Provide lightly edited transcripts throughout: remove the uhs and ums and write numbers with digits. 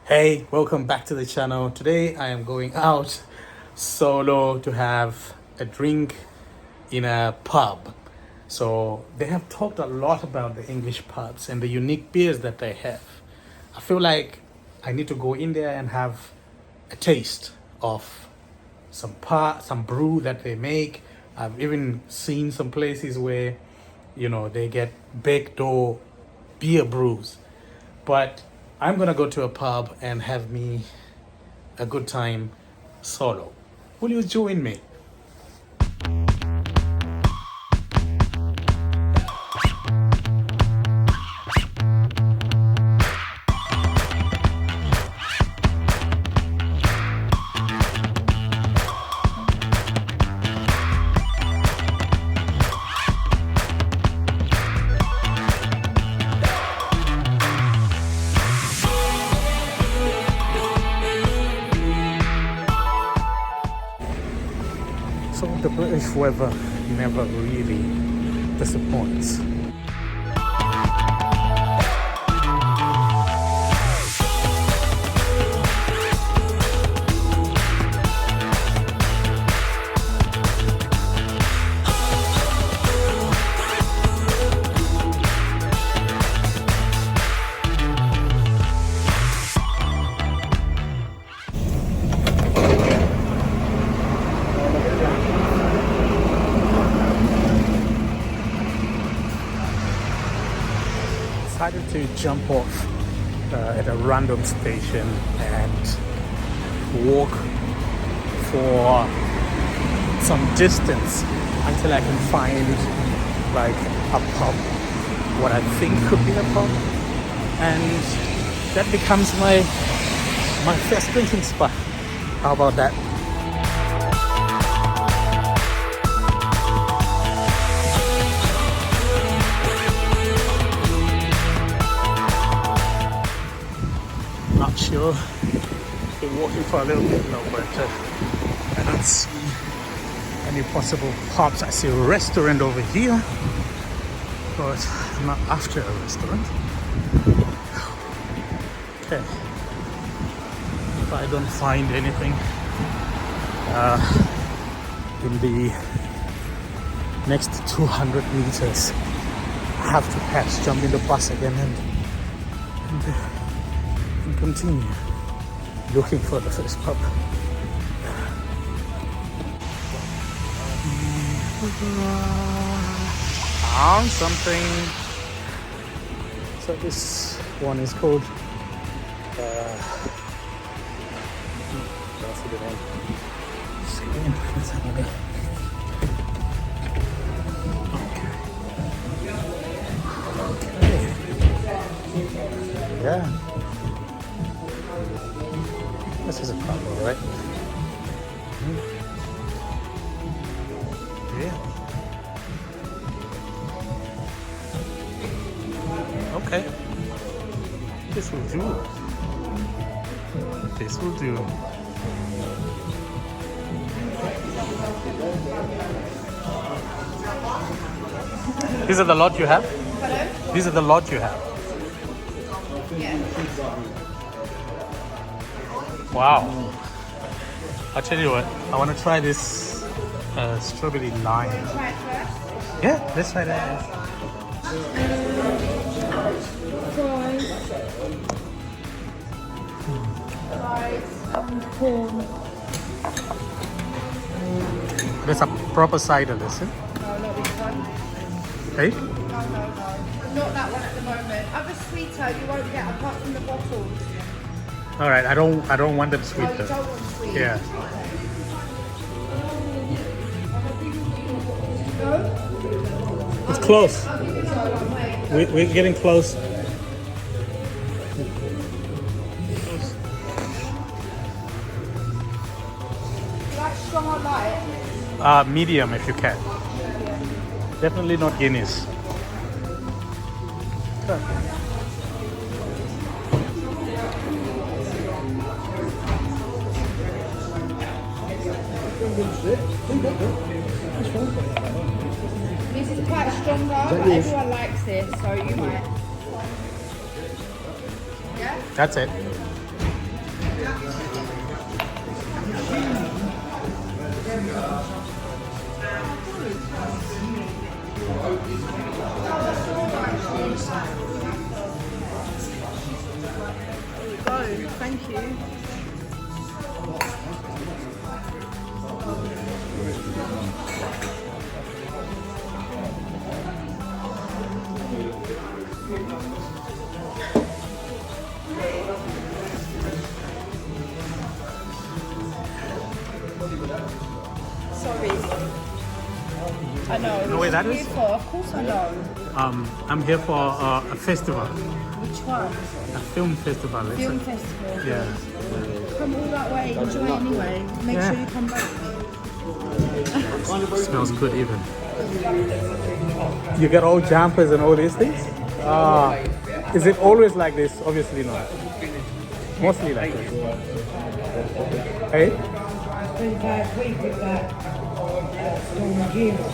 Hey, welcome back to the channel. Today I am going out solo to have a drink in a pub. So they have talked a lot about the English pubs and the unique beers that they have. I feel like I need to go in there and have a taste of some brew that they make. I've even seen some places where they get baked door beer brews. But I'm gonna go to a pub and have me a good time solo. Will you join me? So the British weather never really disappoints. Decided to jump off at a random station and walk for some distance until I can find like a pub, what I think could be a pub, and that becomes my first drinking spot. How about that? Not sure. Been walking for a little bit now, but I don't see any possible pubs. I see a restaurant over here, but I'm not after a restaurant. Okay. If I don't find anything in the next 200 meters, I have to perhaps jump in the bus again and continue looking for the first pub. Found something. So this one is called don't see the name. Let's have a look. Okay. Yeah. This is a problem, right? Yeah. Okay. This will do. This will do. These are the lot you have? Hello? These are the lot you have? Yeah. Wow. I'll tell you what, I want to try this strawberry lime. Try it first. Yeah, let's try that. Fries, corn. There's a proper cider, listen. No, not this one. Hey? No. Not that one at the moment. Other sweeter you won't get apart from the bottles. All right, I don't want them sweet Oh, you though. don't want sweet? Yeah. It's close. We're getting close. Like strong or light? Medium if you can. Definitely not Guinness. This is quite stronger, but everyone likes this, so you might. Yeah? That's it. Go, thank you. Sorry. I know. know where that is? Of course I know. I'm here for a festival, Which one? a film festival. It's Film festival. yeah. Come all that way, enjoy anyway. Make Yeah. sure you come back. Smells good even. You get all jumpers and all these things? Ah, is it always like this? Obviously not. Mostly like this. Hey?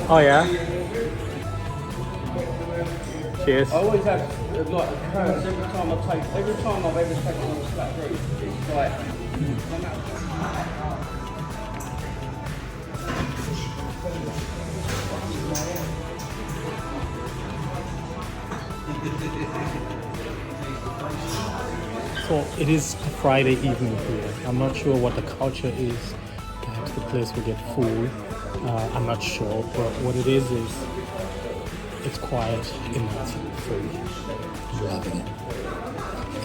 Oh yeah? Cheers. I always have like occurrence every time I've ever taken on a flat roof. It's like So it is Friday evening here. I'm not sure what the culture is. Perhaps the place will get full. I'm not sure, but what it is it's quiet in so loving it.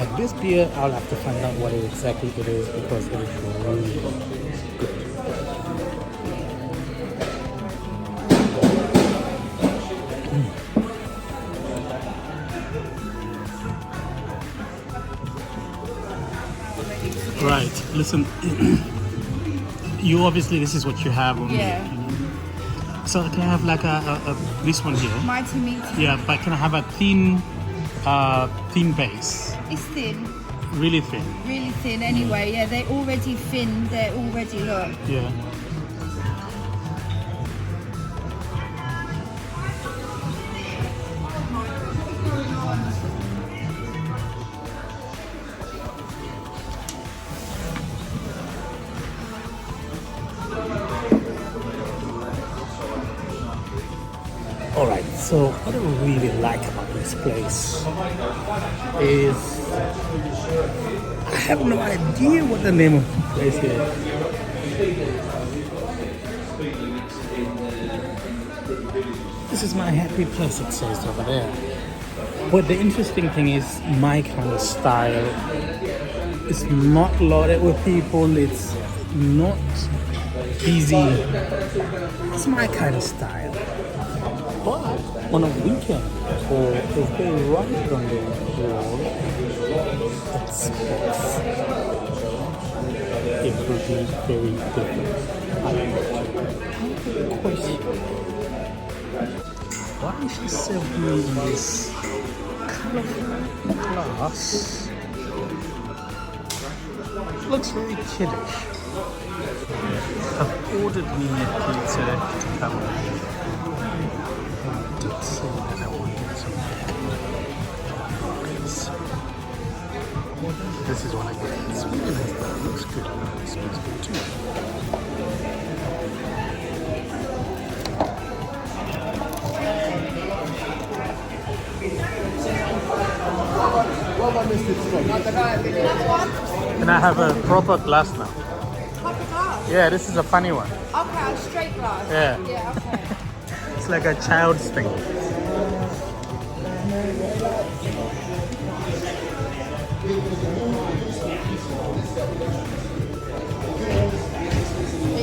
And this beer, I'll have to find out what exactly it is because it is really good. Right, listen, you obviously, this is what you have on Yeah. me. So can I have like a this one here? Mighty meat. Yeah, but can I have a thin base? It's thin. Really thin. Really thin anyway. Yeah, they're already thin. They're already, look. Yeah. All right, so what I really like about this place is I have no idea what the name of the place is. This is my happy place, it says over there. But the interesting thing is my kind of style. It's not loaded with people, it's not busy. It's my kind of style. But on a weekend, or if they write it on the wall, it spots. It will be very different. I have a question. Why is she serving me in this colorful glass? Looks very kiddish. I've ordered me a pizza to come. I did say that I wanted some eggs. This is what I get. It's really nice, but it looks good. It smells good too. Can I have a proper glass now? Proper glass. Yeah, this is a funny one. Okay, a straight glass. Yeah. Yeah, okay. It's like a child's thing. There you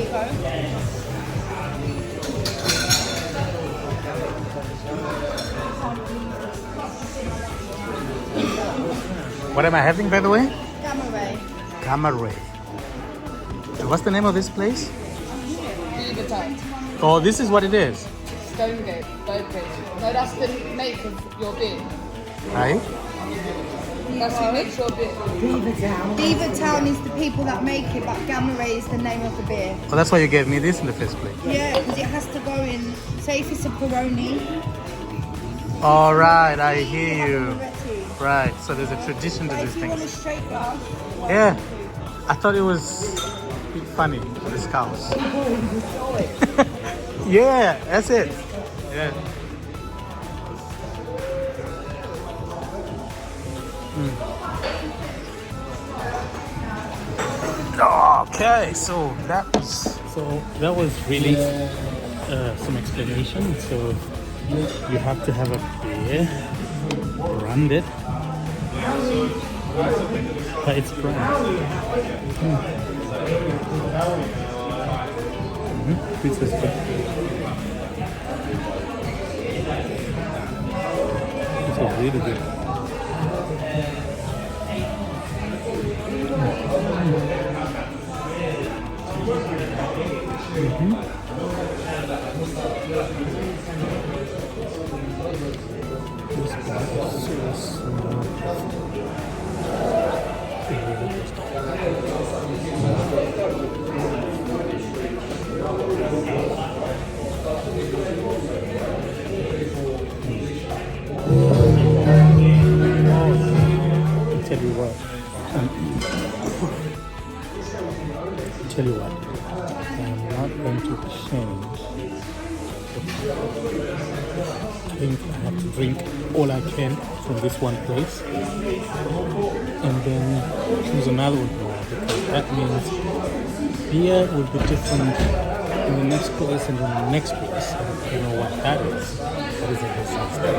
go. What am I having, by the way? Gamma ray. Gamma ray. And what's the name of this place? Beaver Oh, this is what it is. Stonegate, Dopage. No, that's the make of your beer. Right? That's who makes your beer. Beaver Town is the people that make it, but Gamma ray is the name of the beer. Oh, that's why you gave me this in the first place. Yeah, because it has to go in. Say if it's a Peroni. All right, I hear have you. Moretti. Right, so there's a tradition to But these if you want a things. straight glass, Yeah, I thought it was a bit funny, this cows. Yeah, that's it. Yeah. Okay, so that was really some explanation. So you have to have a beer, brand it, but it's brand. This is good. This is really good. This part is so smooth. Tell you what, I'm not going to change. I think I have to drink all I can from this one place and then choose another one because that means beer will be different in the next place and in the next place. I don't know what that is. That is a disaster.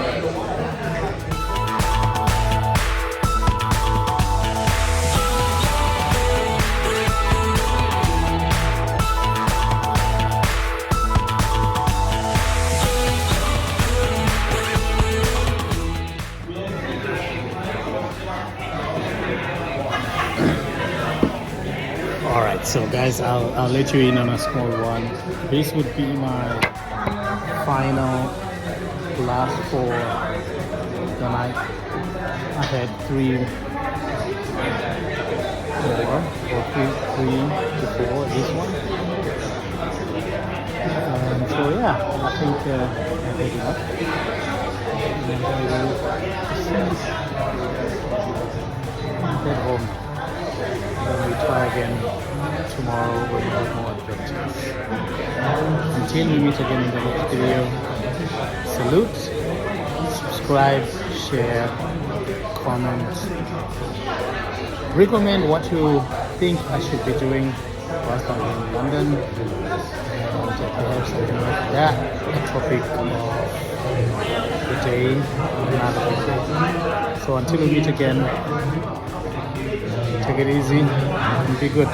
Alright, so guys, I'll let you in on a small one. This would be my final glass for the night. I had three before this one. So yeah, I think I did enough. And I will head home. Then we try again tomorrow with more adventures. Until we meet again in the next video, salute, subscribe, share, comment, recommend what you think I should be doing whilst I'm in London, and perhaps I can make that a topic of the day, another video. So until we meet again, take it easy and be good.